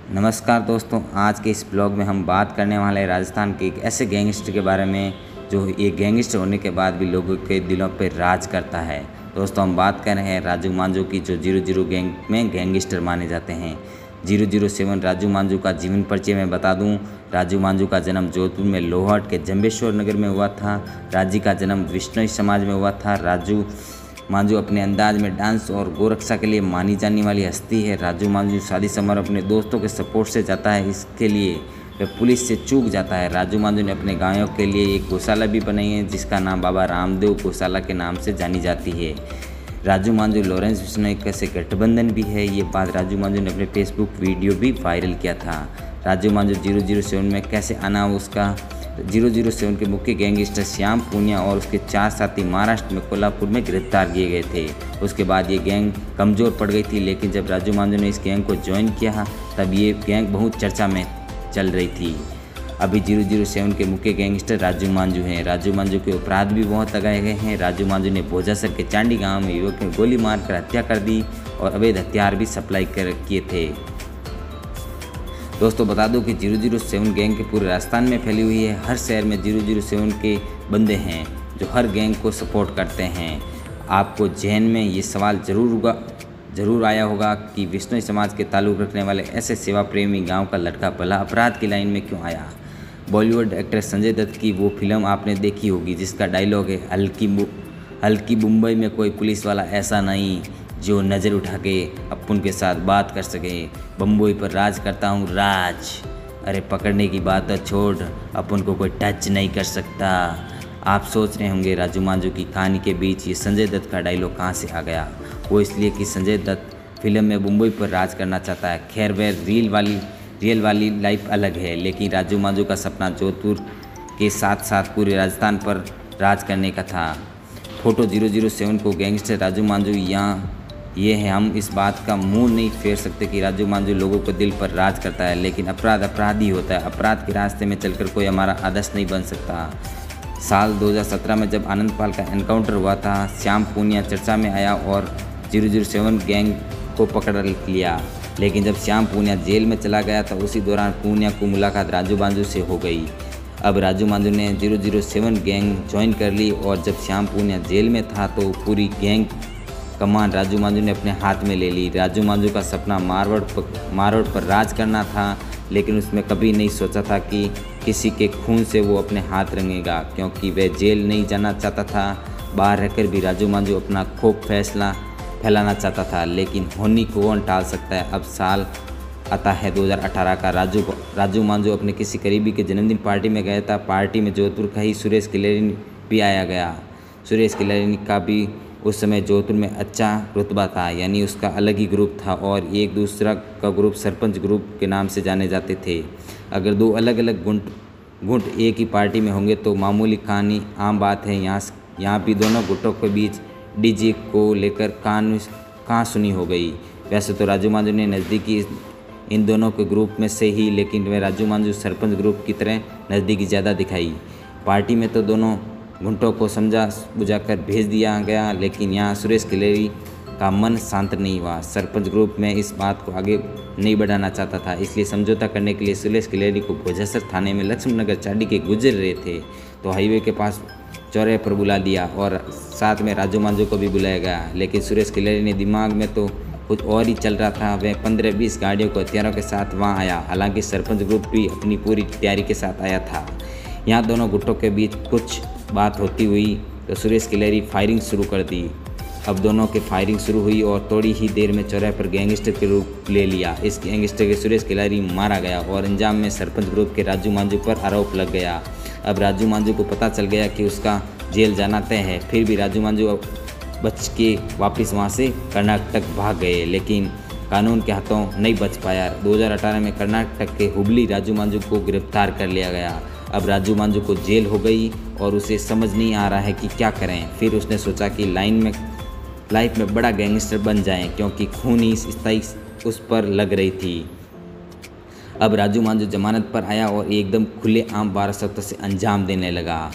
नमस्कार दोस्तों, आज के इस ब्लॉग में हम बात करने वाले हैं राजस्थान के एक ऐसे गैंगस्टर के बारे में जो एक गैंगस्टर होने के बाद भी लोगों के दिलों पर राज करता है। दोस्तों, हम बात कर रहे हैं राजू मांझू की, जो 00 गैंग में गैंगस्टर माने जाते हैं। 007 राजू मांझू का जीवन परिचय मैं बता दूं। राजू मांझू का जन्म जोधपुर में लोहाट के जंबेश्वर नगर में हुआ था। राजी का जन्म विश्नोई समाज में हुआ था। राजू मांझू अपने अंदाज में डांस और गोरक्षा के लिए मानी जाने वाली हस्ती है। राजू मांझू शादी समारोह अपने दोस्तों के सपोर्ट से जाता है, इसके लिए वह पुलिस से चूक जाता है। राजू मांझू ने अपने गायों के लिए एक गौशाला भी बनाई है, जिसका नाम बाबा रामदेव गौशाला के नाम से जानी जाती है। राजू मांझू लॉरेंस बिश्नोई से गठबंधन भी है। ये बात राजू मांझू ने अपने फेसबुक वीडियो भी वायरल किया था। राजू मांझू 007 में कैसे आना, उसका 007 के मुख्य गैंगस्टर श्याम पूनिया और उसके 4 साथी महाराष्ट्र में कोल्हापुर में गिरफ्तार किए गए थे। उसके बाद ये गैंग कमज़ोर पड़ गई थी, लेकिन जब राजू मांझू ने इस गैंग को ज्वाइन किया तब ये गैंग बहुत चर्चा में चल रही थी। अभी 007 के मुख्य गैंगस्टर राजू मांझू हैं। राजू मांझू के अपराध भी बहुत लगाए गए हैं। राजू मांझू ने भोजासर के चांडी गाँव में युवक में गोली मारकर हत्या कर दी और अवैध हथियार भी सप्लाई किए थे। दोस्तों, बता दूं कि 007 गैंग के पूरे राजस्थान में फैली हुई है। हर शहर में 007 के बंदे हैं जो हर गैंग को सपोर्ट करते हैं। आपको जहन में ये सवाल ज़रूर आया होगा कि विश्नोई समाज के ताल्लुक़ रखने वाले ऐसे सेवा प्रेमी गांव का लड़का भला अपराध की लाइन में क्यों आया। बॉलीवुड एक्टर संजय दत्त की वो फिल्म आपने देखी होगी जिसका डायलॉग है, हल्की मुंबई में कोई पुलिस वाला ऐसा नहीं जो नज़र उठा के अपन के साथ बात कर सके। बम्बई पर राज करता हूँ राज, अरे पकड़ने की बात तो छोड़, अपन को कोई टच नहीं कर सकता। आप सोच रहे होंगे राजू मांझू की कहानी के बीच ये संजय दत्त का डायलॉग कहाँ से आ गया। वो इसलिए कि संजय दत्त फिल्म में मुंबई पर राज करना चाहता है। खैर, वह रियल वाली लाइफ अलग है, लेकिन राजू मांझू का सपना जोधपुर के साथ साथ पूरे राजस्थान पर राज करने का था। फोटो 007 को गैंगस्टर राजू मांझू यहाँ ये है। हम इस बात का मुंह नहीं फेर सकते कि राजू मांझू लोगों को दिल पर राज करता है, लेकिन अपराध ही होता है। अपराध के रास्ते में चलकर कोई हमारा आदर्श नहीं बन सकता। साल 2017 में जब आनंद पाल का एनकाउंटर हुआ था, श्याम पूनिया चर्चा में आया और 007 गैंग को पकड़ लिया। लेकिन जब श्याम पूनिया जेल में चला गया था, उसी दौरान पूनिया को मुलाकात राजू मांझू से हो गई। अब राजू मांझू ने 007 गैंग ज्वाइन कर ली और जब श्याम पूनिया जेल में था तो पूरी गैंग कमान राजू मांझू ने अपने हाथ में ले ली। राजू मांझू का सपना मारवाड़ पर राज करना था, लेकिन उसमें कभी नहीं सोचा था कि किसी के खून से वो अपने हाथ रंगेगा, क्योंकि वह जेल नहीं जाना चाहता था। बाहर रहकर भी राजू मांझू अपना खूब फैसला फैलाना चाहता था, लेकिन होनी को कौन टाल सकता है। अब साल आता है 2018 का। राजू मांझू अपने किसी करीबी के जन्मदिन पार्टी में गया था। पार्टी में जोधपुर का ही सुरेश किलेरी भी आया गया। सुरेश किलेरी का भी उस समय जोधपुर में अच्छा रुतबा था, यानी उसका अलग ही ग्रुप था और एक दूसरा का ग्रुप सरपंच ग्रुप के नाम से जाने जाते थे। अगर दो अलग अलग गुट एक ही पार्टी में होंगे तो मामूली कहानी आम बात है। यहाँ भी दोनों गुटों के बीच डीजे को लेकर कहाँ सुनी हो गई। वैसे तो राजू मांझू ने नज़दीकी इन दोनों के ग्रुप में से ही, लेकिन वह राजू मांझू सरपंच ग्रुप की तरह नज़दीकी ज़्यादा दिखाई। पार्टी में तो दोनों गुंटों को समझा बुझाकर भेज दिया गया, लेकिन यहाँ सुरेश किलेरी का मन शांत नहीं हुआ। सरपंच ग्रुप में इस बात को आगे नहीं बढ़ाना चाहता था, इसलिए समझौता करने के लिए सुरेश किलेरी को भोजासर थाने में लक्ष्मण नगर चांडी के गुजर रहे थे तो हाईवे के पास चौराहे पर बुला लिया और साथ में राजू मांझू को भी बुलाया गया। लेकिन सुरेश किलेरी ने दिमाग में तो कुछ और ही चल रहा था। वह 15-20 गाड़ियों को हथियारों के साथ वहाँ आया। हालांकि सरपंच ग्रुप भी अपनी पूरी तैयारी के साथ आया था। यहाँ दोनों गुटों के बीच कुछ बात होती हुई तो सुरेश किलेरी फायरिंग शुरू कर दी। अब दोनों की फायरिंग शुरू हुई और थोड़ी ही देर में चौराहे पर गैंगस्टर के रूप ले लिया। इस गैंगस्टर के सुरेश किलेरी मारा गया और अंजाम में सरपंच ग्रुप के राजू मांझू पर आरोप लग गया। अब राजू मांझू को पता चल गया कि उसका जेल जाना तय है। फिर भी राजू मांझू बच के वापस वहाँ से कर्नाटक भाग गए, लेकिन कानून के हाथों नहीं बच पाया। 2018 में कर्नाटक के हुबली राजू मांझू को गिरफ्तार कर लिया गया। अब राजू मांझू को जेल हो गई और उसे समझ नहीं आ रहा है कि क्या करें। फिर उसने सोचा कि लाइफ में बड़ा गैंगस्टर बन जाएं, क्योंकि खूनी स्थायी उस पर लग रही थी। अब राजू मांझू जमानत पर आया और एकदम खुले आम वारसत्व से अंजाम देने लगा।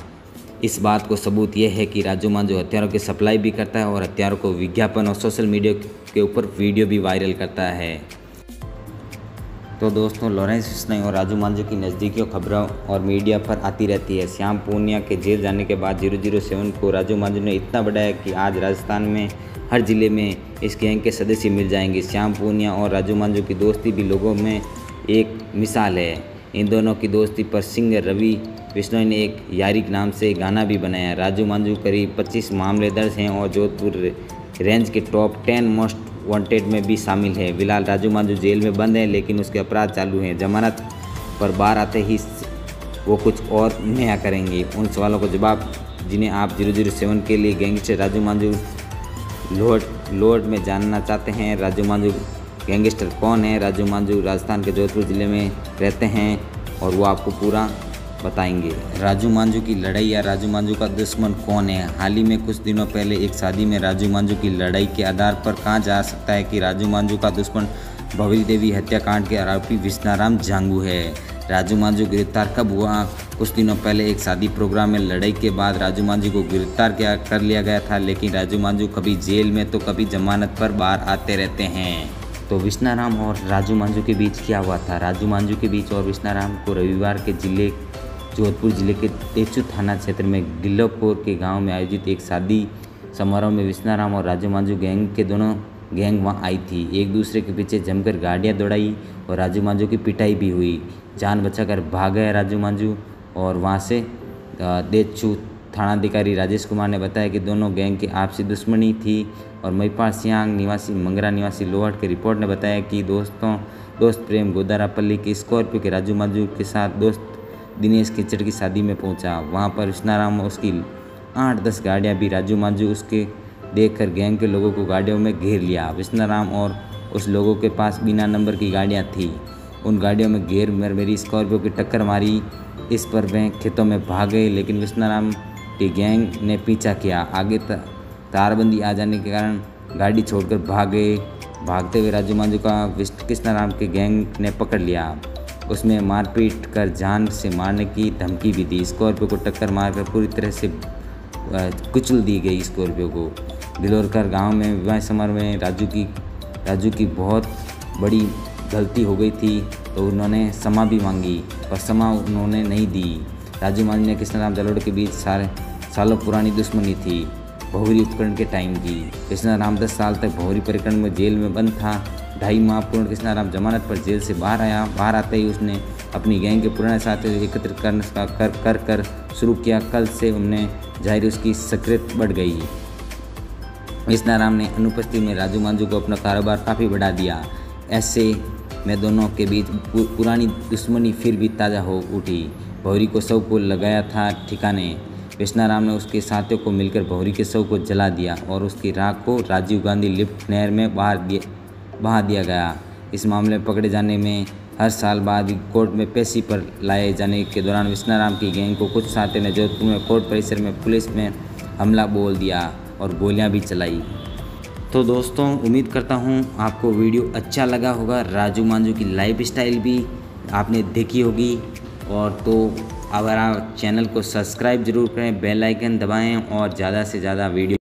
इस बात को सबूत यह है कि राजू मांझू हथियारों की सप्लाई भी करता है और हथियारों को विज्ञापन और सोशल मीडिया के ऊपर वीडियो भी वायरल करता है। तो दोस्तों, लॉरेंस बिश्नोई और राजू मांझू की नज़दीकियों खबरों और मीडिया पर आती रहती है। श्याम पूनिया के जेल जाने के बाद 007 को राजू मांझू ने इतना बढ़ाया कि आज राजस्थान में हर जिले में इस गैंग के सदस्य मिल जाएंगे। श्याम पूनिया और राजू मांझू की दोस्ती भी लोगों में एक मिसाल है। इन दोनों की दोस्ती पर सिंगर रवि बिश्नोई ने एक यारी नाम से गाना भी बनाया। राजू मांझू करीब 25 मामले दर्ज हैं और जोधपुर रेंज के टॉप 10 मोस्ट वांटेड में भी शामिल है। फिलहाल राजू मांझू जेल में बंद है, लेकिन उसके अपराध चालू हैं। जमानत पर बाहर आते ही वो कुछ और नया करेंगे। उन सवालों को जवाब जिन्हें आप 007 के लिए गैंगस्टर राजू मांझू लोड में जानना चाहते हैं। राजू मांझू गैंगस्टर कौन है? राजू मांझू राजस्थान के जोधपुर ज़िले में रहते हैं और वो आपको पूरा बताएंगे। राजू मांझू की लड़ाई या राजू मांझू का दुश्मन कौन है? हाल ही में कुछ दिनों पहले एक शादी में राजू मांझू की लड़ाई के आधार पर कहा जा सकता है कि राजू मांझू का दुश्मन भवरी देवी हत्याकांड के आरोपी विश्नाराम जांगू है। राजू मांझू गिरफ्तार कब हुआ? कुछ दिनों पहले एक शादी प्रोग्राम में लड़ाई के बाद राजू मांझू को गिरफ्तार कर लिया गया था, लेकिन राजू मांझू कभी जेल में तो कभी जमानत पर बाहर आते रहते हैं। तो विश्नाराम और राजू मांझू के बीच क्या हुआ था? राजू मांझू के बीच और विश्नाराम को रविवार के जोधपुर जिले के तेचू थाना क्षेत्र में गिल्लोपुर के गांव में आयोजित एक शादी समारोह में विश्नाराम और राजू मांझू दोनों गैंग वहां आई थी। एक दूसरे के पीछे जमकर गाड़ियां दौड़ाई और राजू मांझू की पिटाई भी हुई। जान बचाकर भाग गए राजू मांझू और वहां से तेचू थानाधिकारी राजेश कुमार ने बताया कि दोनों गैंग की आपसी दुश्मनी थी। और महिपाल सियांग निवासी मंगरा निवासी लोहाट की रिपोर्ट ने बताया कि दोस्त प्रेम गोदारापल्ली की स्कॉर्पियो के राजू मांझू के साथ दोस्त दिनेश कीचड़ की शादी में पहुंचा। वहां पर विश्नाराम और उसकी 8-10 गाड़ियां भी राजू मांझू उसके देखकर गैंग के लोगों को गाड़ियों में घेर लिया। विश्नाराम और उस लोगों के पास बिना नंबर की गाड़ियां थी। उन गाड़ियों में घेर मेरी स्कॉर्पियो की टक्कर मारी। इस पर वे खेतों में भाग गए, लेकिन विश्नाराम की गैंग ने पीछा किया। आगे तारबंदी आ जाने के कारण गाड़ी छोड़कर भाग गए। भागते हुए राजू मांझू का विश्नाराम के गैंग ने पकड़ लिया। उसमें मारपीट कर जान से मारने की धमकी भी दी। स्कॉर्पियो को टक्कर मारकर पूरी तरह से कुचल दी गई। स्कॉर्पियो को गिलोरकर गांव में विवाह समारोह में राजू की बहुत बड़ी गलती हो गई थी, तो उन्होंने क्षमा भी मांगी और क्षमा उन्होंने नहीं दी। राजू मांझू ने कृष्णाराम जलोड़ के बीच सालों पुरानी दुश्मनी थी, भौरी उपकरण के टाइम की। कृष्णाराम 10 साल तक भौरी प्रकरण में जेल में बंद था। 2.5 माह पूर्ण कृष्णाराम जमानत पर जेल से बाहर आया। बाहर आते ही उसने अपनी गैंग के पुराने साथियों को एकत्रित करने का कर शुरू किया। कल से उन्हें जाहिर उसकी सक्रियता बढ़ गई। कृष्णाराम ने अनुपस्थिति में राजू मांझू को अपना कारोबार काफ़ी बढ़ा दिया। ऐसे में दोनों के बीच पुरानी दुश्मनी फिर भी ताज़ा हो उठी। भौरी को शव को लगाया था ठिकाने। कृष्णाराम ने उसके साथियों को मिलकर भौरी के शव को जला दिया और उसकी राख को राजीव गांधी लिफ्ट नहर में बहा दिया गया। इस मामले में पकड़े जाने में हर साल बाद कोर्ट में पेशी पर लाए जाने के दौरान विश्नाराम की गैंग को कुछ साथियों ने जोधपुर में कोर्ट परिसर में पुलिस में हमला बोल दिया और गोलियां भी चलाई। तो दोस्तों, उम्मीद करता हूं आपको वीडियो अच्छा लगा होगा। राजू मांझू की लाइफ स्टाइल भी आपने देखी होगी। और तो अगर आप चैनल को सब्सक्राइब जरूर करें, बेल आइकन दबाएं और ज़्यादा से ज़्यादा वीडियो